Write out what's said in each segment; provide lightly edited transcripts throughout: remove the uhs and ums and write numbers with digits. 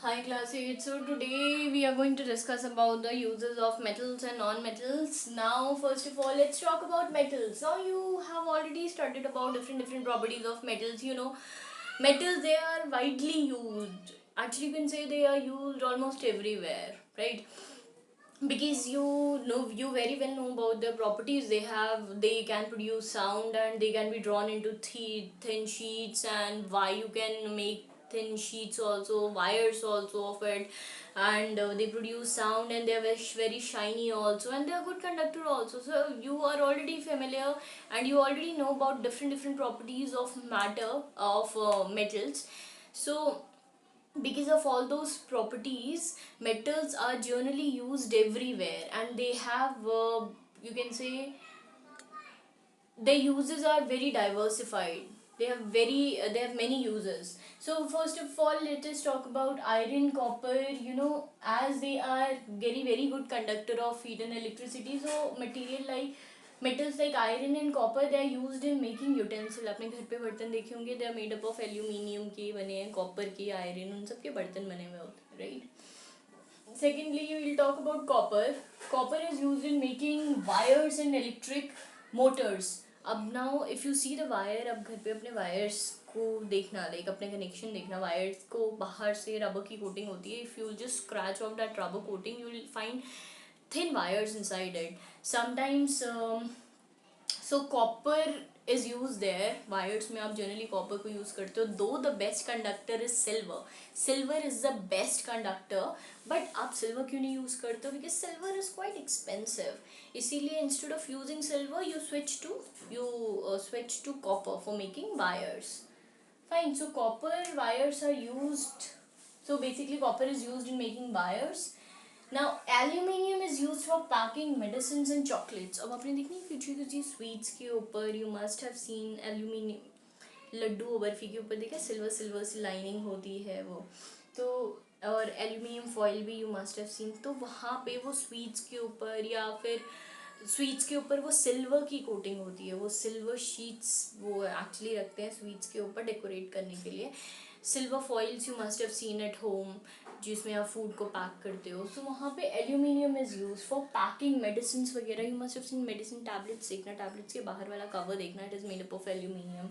Hi classmates, so today we are going to discuss about the uses of metals and non-metals. Now first of all let's talk about metals. Now you have already studied about different properties of metals. Metals, they are widely used. Actually you can say they are used almost everywhere, right? Because you very well know about the properties they have. They can produce sound and they can be drawn into thin sheets, and why you can make thin sheets also, wires also of it. And they produce sound, and they are very shiny also, and they are good conductor also. So you are already familiar and you already know about different properties of matter of metals. So because of all those properties, metals are generally used everywhere, and they have you can say their uses are very diversified. They have many uses. So first of all, let us talk about iron, copper. As they are very good conductor of heat and electricity, so metals like iron and copper, they are used in making utensil. अपने घर पे बर्तन देखे होंगे, they are made up of aluminium के बने हैं, copper के, iron, उन सब के बर्तन बने हुए होते हैं, right? Secondly, we will talk about copper. Copper is used in making wires and electric motors. अब now if you see the wire, अब घर पे अपने wires को देखना, like अपने connection देखना, wires को बाहर से rubber की coating होती है. If you just scratch off that rubber coating, you will find thin wires inside it. Sometimes so copper is used there. Wires में आप generally copper को use करते हो. Though the best conductor is silver. Silver is the best conductor. But आप silver क्यों नहीं use करते हो? Because silver is quite expensive. इसीलिए instead of using silver, you switch to copper for making wires. Fine. So copper wires are used. So basically, copper is used in making wires. Now, aluminium is used for packing medicines and chocolates. अब आपने देखनी किसी sweets के ऊपर you must have seen aluminium. Laddu और बर्फी के ऊपर देखा सिल्वर सिल्वर सी लाइनिंग होती है वो. तो और एल्यूमिनियम फॉइल भी you must have seen. तो वहाँ पे वो स्वीट्स के ऊपर या फिर स्वीट्स के ऊपर वो सिल्वर की कोटिंग होती है. वो सिल्वर शीट्स वो एक्चुअली रखते हैं स्वीट्स के ऊपर डेकोरेट करने के लिए. Silver foils you must have scene at home, जिसमें आप फूड को पैक करते हो. सो वहाँ पे aluminium is use for packing medicine वगैरह. You must have seen medicine tablets देखना, टैबलेट्स के बाहर वाला कवर देखना, it is made up of aluminium.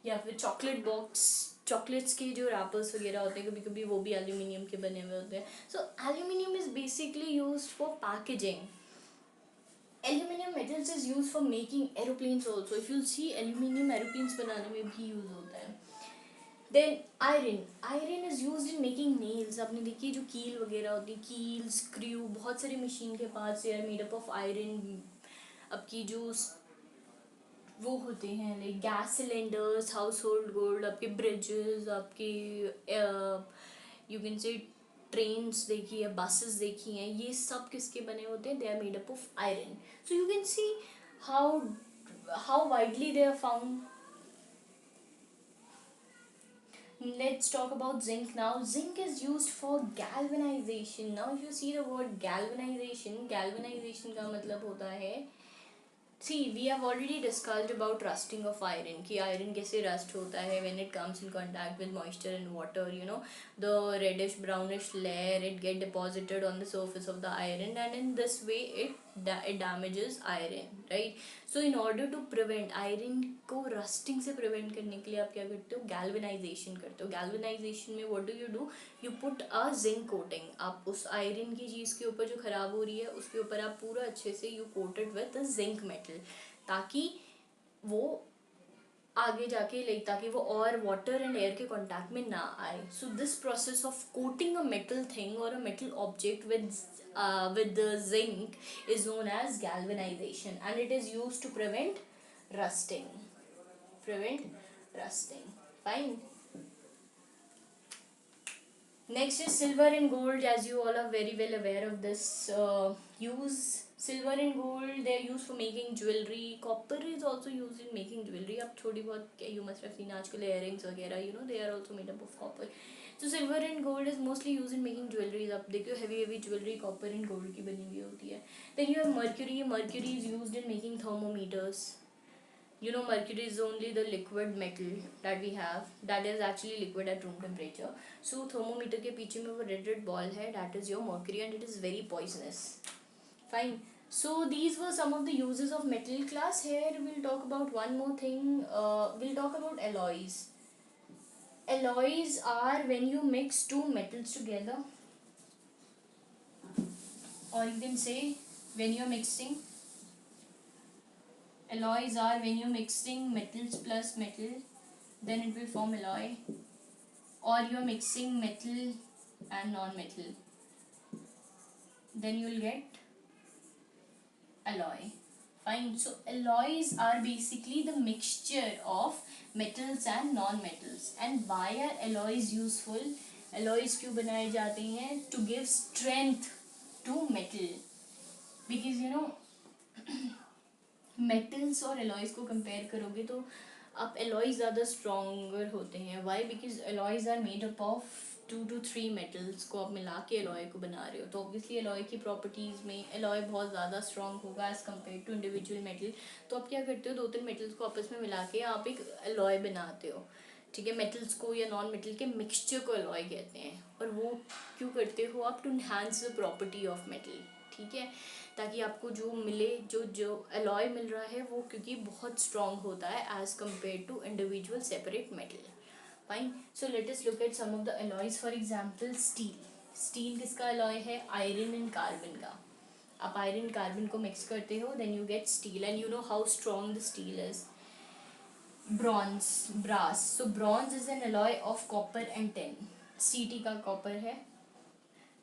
या फिर चॉकलेट बॉक्स, चॉकलेट्स के जो रैपर्स वगैरह होते हैं कभी कभी वो भी एल्यूमिनियम के बने हुए होते हैं. So aluminium is basically use for packaging. Aluminium metals is use for making aeroplanes also. If you see aluminium aeroplanes बनाने में भी यूज होता है. Then iron is use in making nails. आपने देखी जो कील वगैरह होती है, कील स्क्रू, बहुत सारी मशीन के पास they are made up of iron. आपकी जो वो होते हैं like gas cylinders, household gold, आपके ब्रिजेस, आपके यू कैन से ट्रेन्स देखी है, बसेस देखी हैं, ये सब किसके बने होते हैं? They are made up of iron. So you can see how how widely they are found. Let's talk about zinc now. Zinc is used for galvanization. Now if you see the word galvanization, galvanization का मतलब होता है, see we have already discussed about rusting of iron, कि iron कैसे rust होता है when it comes in contact with moisture and water. The reddish brownish layer, it get deposited on the surface of the iron, and in this way it damages iron, right? So in order to prevent iron को rusting से prevent करने के लिए आप क्या करते हो? galvanization करते हो. galvanization में what do? you put a zinc coating. आप उस आयरन की चीज़ के ऊपर जो ख़राब हो रही है उसके ऊपर आप पूरा अच्छे से you coated with the zinc metal, ताकि वो आगे जाके ताकि वो और वाटर एंड एयर के कांटेक्ट में ना आए. So this process of coating a metal thing और a metal object with the zinc is known as galvanization, and it is used to rusting prevent rusting. Fine. Next is silver and gold. As you all are very well aware of this use. Silver and gold, they are used for making jewelry. Copper is also used in making jewelry. अब थोड़ी बहुत you must have seen आजकल earrings वगैरह, they are also made up of copper. So silver and gold is mostly used in making jewelry. अब देखो heavy jewelry copper and gold की बनी हुई होती है. Then you have mercury. Mercury is used in making thermometers. You know, mercury is only the liquid metal that we have, that is actually liquid at room temperature. So thermometer के पीछे में वो red ball है, that is your mercury, and it is very poisonous. Fine. So these were some of the uses of metal class. Here we'll talk about one more thing. We'll talk about alloys. Alloys are when you mix two metals together, or you can say when you're mixing. Alloys are when you're mixing metals plus metal, then it will form alloy. Or you're mixing metal and non-metal, then you'll get alloy. Fine. So alloys are basically the mixture of metals and non-metals. And why are alloys useful? Alloys क्यों बनाए जाते हैं? To give strength to metal. Because you know, metals और alloys को compare करोगे तो आप alloys ज़्यादा stronger होते हैं. Why? Because alloys are made up of 2 to 3 metals को आप मिला के alloy को बना रहे हो, तो obviously alloy की properties में alloy बहुत ज़्यादा strong होगा as compared to individual metal. तो आप क्या करते हो, 2-3 metals को आपस में मिला के आप एक alloy बनाते हो. ठीक है, metals को या non metal के mixture को alloy कहते हैं. और वो क्यों करते हो आप? To enhance the property of metal. ठीक है, ताकि आपको जो मिले, जो alloy मिल रहा है वो क्योंकि बहुत strong होता है as compared to individual separate metal. Fine. So let us look at some of the alloys. For example, steel. Steel किसका alloy है? Iron and carbon का. आप iron and carbon को mix करते हो, then you get steel, and you know how strong the steel is. Bronze, brass. So bronze is an alloy of copper and tin. Ct का copper है,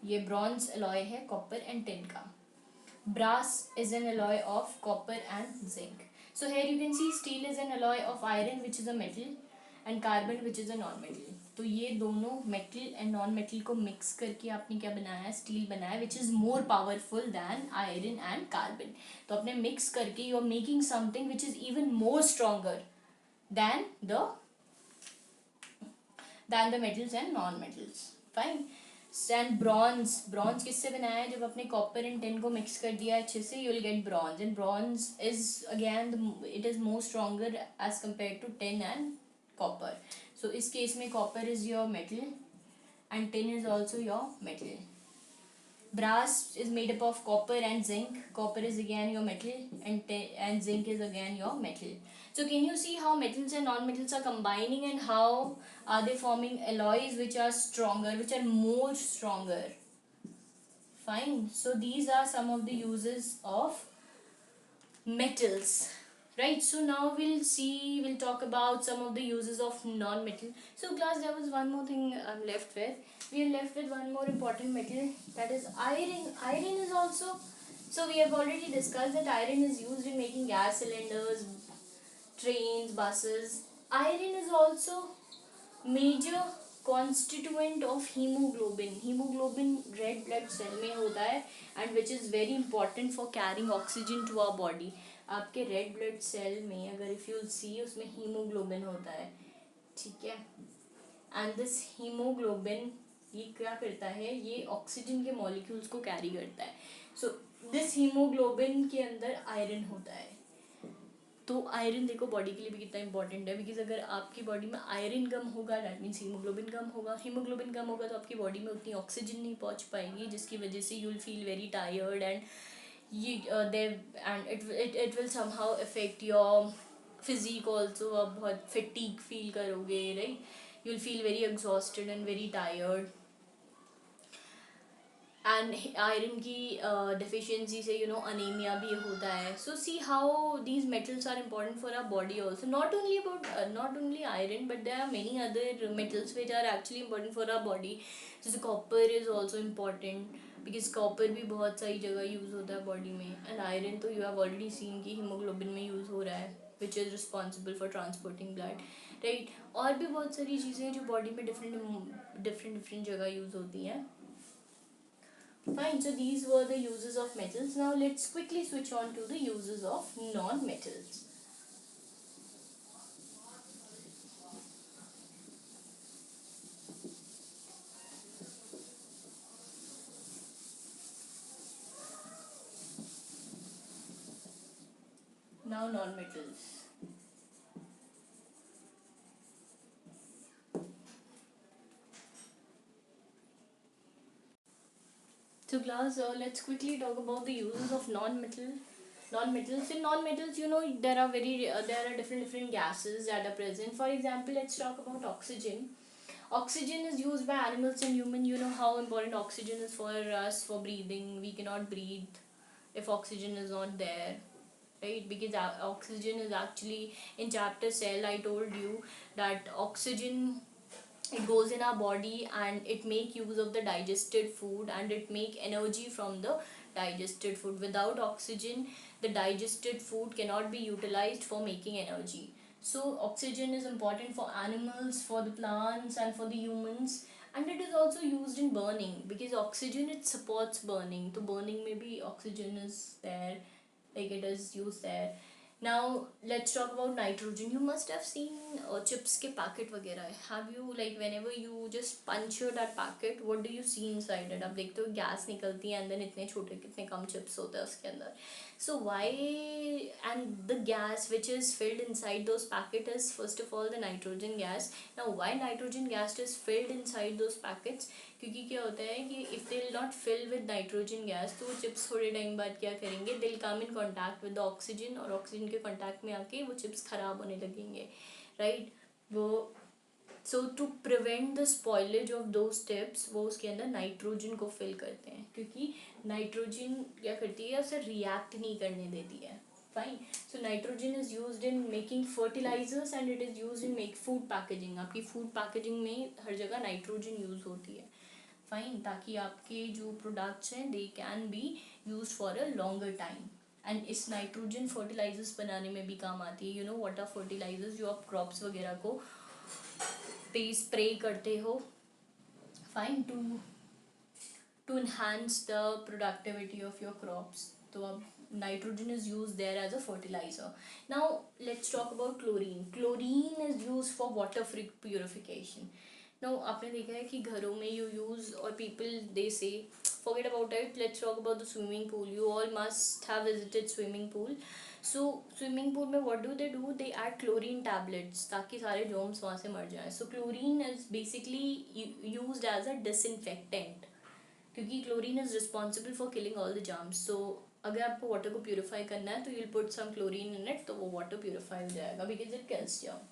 ये bronze alloy है copper and tin का. Brass is an alloy of copper and zinc. So here you can see steel is an alloy of iron, which is a metal, and carbon, which is a non-metal. तो ये दोनों metal and non-metal को mix करके आपने क्या बनाया है? Steel बनाया, which is more powerful than iron and carbon. तो आपने mix करके you are making something which is even more stronger than the metals and non-metals. Fine. And bronze किससे बनाया है? जब आपने copper and tin को mix कर दिया अच्छे से, you will get bronze. And bronze is again it is more stronger as compared to tin and copper. So इस case में copper is your metal and tin is also your metal. Brass is made up of copper and zinc. Copper is again your metal, and zinc is again your metal. So can you see how metals and non-metals are combining, and how are they forming alloys which are stronger, which are more stronger? Fine. So these are some of the uses of metals. Right, so now we'll talk about some of the uses of non-metal. So class, there was one more thing I'm left with. We are left with one more important metal, that is iron. Iron is also, so we have already discussed that iron is used in making gas cylinders, trains, buses. Iron is also major constituent of hemoglobin. Hemoglobin red blood cell में होता है, and which is very important for carrying oxygen to our body. आपके red blood cell में अगर if you सी, उसमें haemoglobin होता है. ठीक है, एंड दिस हीमोग्लोबिन ये क्या करता है? ये ऑक्सीजन के मॉलिक्यूल्स को कैरी करता है. सो दिस हीमोग्लोबिन के अंदर आयरन होता है. तो आयरन देखो बॉडी के लिए भी कितना इंपॉर्टेंट है, बिकॉज अगर आपकी बॉडी में आयरन कम होगा, दैट मीन्स हीमोग्लोबिन कम होगा. हीमोग्लोबिन कम होगा तो आपकी बॉडी में उतनी ऑक्सीजन नहीं पहुंच पाएगी, जिसकी वजह से you will feel very tired, and it will somehow affect your physique also. आप बहुत fatigue feel करोगे, right? You will feel very exhausted and very tired. And iron की deficiency से anemia भी होता है. So see how these metals are important for our body also. Not only iron, but there are many other metals which are actually important for our body. जैसे copper is also important, because copper भी बहुत सारी जगह use होता है body में. And iron तो you have already seen कि हीमोग्लोबिन में यूज़ हो रहा है, which is responsible for transporting blood, right. और भी बहुत सारी चीज़ें जो बॉडी में डिफरेंट जगह यूज़ होती हैं. Fine, so these were the uses of metals. Now let's quickly switch on to the uses of non-metals. Now non-metals. So class, let's quickly talk about the uses of non-metals. In non-metals, there are different gases that are present. For example, let's talk about oxygen. Oxygen is used by animals and human. You know how important oxygen is for us for breathing. We cannot breathe if oxygen is not there, right? Because oxygen is actually in chapter cell. I told you that oxygen, it goes in our body and it make use of the digested food and it make energy from the digested food. Without oxygen, the digested food cannot be utilized for making energy. So oxygen is important for animals, for the plants, and for the humans. And it is also used in burning, because oxygen, it supports burning. So burning, maybe oxygen is there, like it is used there. Now let's talk about nitrogen. You must have seen chips ke packet वगैरह. Have you, like, whenever you just puncture that packet, what do you see inside it? आप देखते हो gas निकलती है and then इतने छोटे कितने कम chips होते हैं उसके अंदर. So why, and the gas which is filled inside those packet is first of all the nitrogen gas. Now why nitrogen gas is filled inside those packets? क्योंकि क्या होता है कि if they will not fill with nitrogen gas, तो वो chips थोड़े time बाद क्या करेंगे, they will come in contact with the oxygen, और ऑक्सीजन के कॉन्टैक्ट में आके वो चिप्स ख़राब होने लगेंगे, राइट? वो so to prevent the spoilage of those tips, वो उसके अंदर नाइट्रोजन को फिल करते हैं, क्योंकि नाइट्रोजन क्या करती है, उसे रिएक्ट नहीं करने देती है. Fine. So nitrogen is used in making fertilisers and it is used in make food packaging. आपकी फूड पैकेजिंग में हर जगह नाइट्रोजन यूज़ होती है. फाइन. ताकि आपके जो प्रोडक्ट्स हैं they can be use for a longer time. And इस नाइट्रोजन फर्टिलाइजर्स बनाने में भी काम आती है. व्हाट आर फर्टिलाइजर्स, जो आप क्रॉप्स वगैरह को पे स्प्रे करते हो, fine, to enhance the productivity of your crops. तो अब nitrogen is used there as a fertilizer. Now let's talk about chlorine. Chlorine is used for water purification. Now आपने देखा है कि घरों में you use, or people they say, forget about it, let's talk about the swimming pool. You all must have visited swimming pool. So swimming pool में what do? They add chlorine tablets ताकि सारे germs वहाँ से मर जाएं. So chlorine is basically used as a disinfectant, क्योंकि chlorine is responsible for killing all the germs. So अगर आपको वाटर को प्यूरिफाई करना है तो you will put some chlorine in it, तो वो वाटर प्यूरिफाई हो जाएगा, because it kills germ.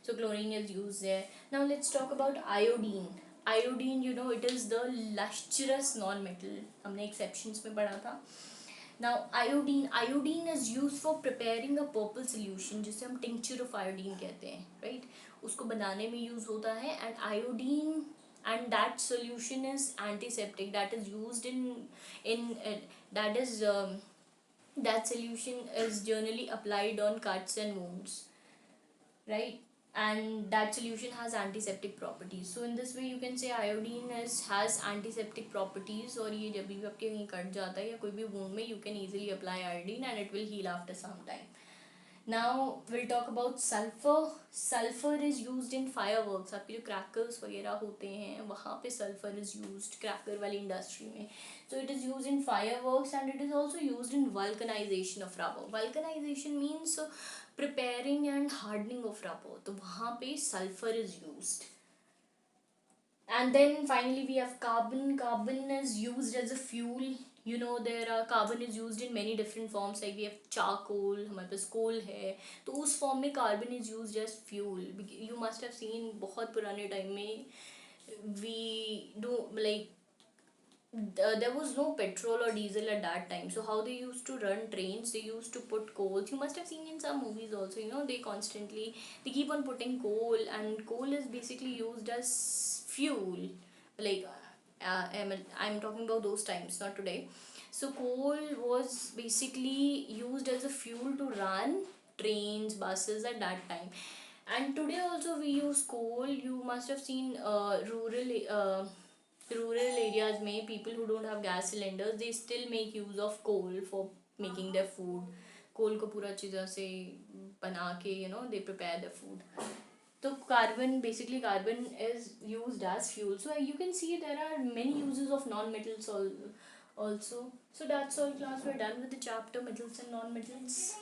So chlorine is use there. Now let's talk about iodine. Iodine, it is the lustrous non metal. हमने exceptions में पढ़ा था. Now iodine is use for preparing a purple solution, जिसे हम tincture of iodine कहते हैं, right? उसको बनाने में यूज होता है. And iodine, and that solution is antiseptic, that is used in that is that solution is generally applied on cuts and wounds, right? And that solution has antiseptic properties. So in this way you can say iodine has antiseptic properties. और ये जब भी आपके कहीं cut जाता है या कोई भी wound में, you can easily apply iodine and it will heal after some time. Now we'll talk about sulfur. Sulfur is used in fireworks. आपके जो क्रैकर्स वगैरह होते हैं वहाँ पे sulfur is used, क्रैकर वाली इंडस्ट्री में. So it is used in fireworks and it is also used in vulcanization of rubber. Vulcanization means preparing and hardening of rubber. तो वहाँ पे sulfur is used. And then finally we have carbon. Carbon is used as a fuel. There are carbon is used in many different forms, like we have charcoal, हमारे पास coal है, तो उस form में carbon is used as fuel. You must have seen बहुत पुराने time में we do, like, there was no petrol or diesel at that time, so how they used to run trains, they used to put coals. You must have seen in some movies also, they keep on putting coal, and coal is basically used as fuel, like, I'm talking about those times, not today. So coal was basically used as a fuel to run trains, buses at that time. And today also we use coal. You must have seen rural areas में people who don't have gas cylinders, they still make use of coal for making their food. कोल को पूरा चीज़ों से बना के they prepare their food. So carbon is used as fuel. So you can see there are many uses of non-metals also. So that's all class, we're done with the chapter metals and non-metals.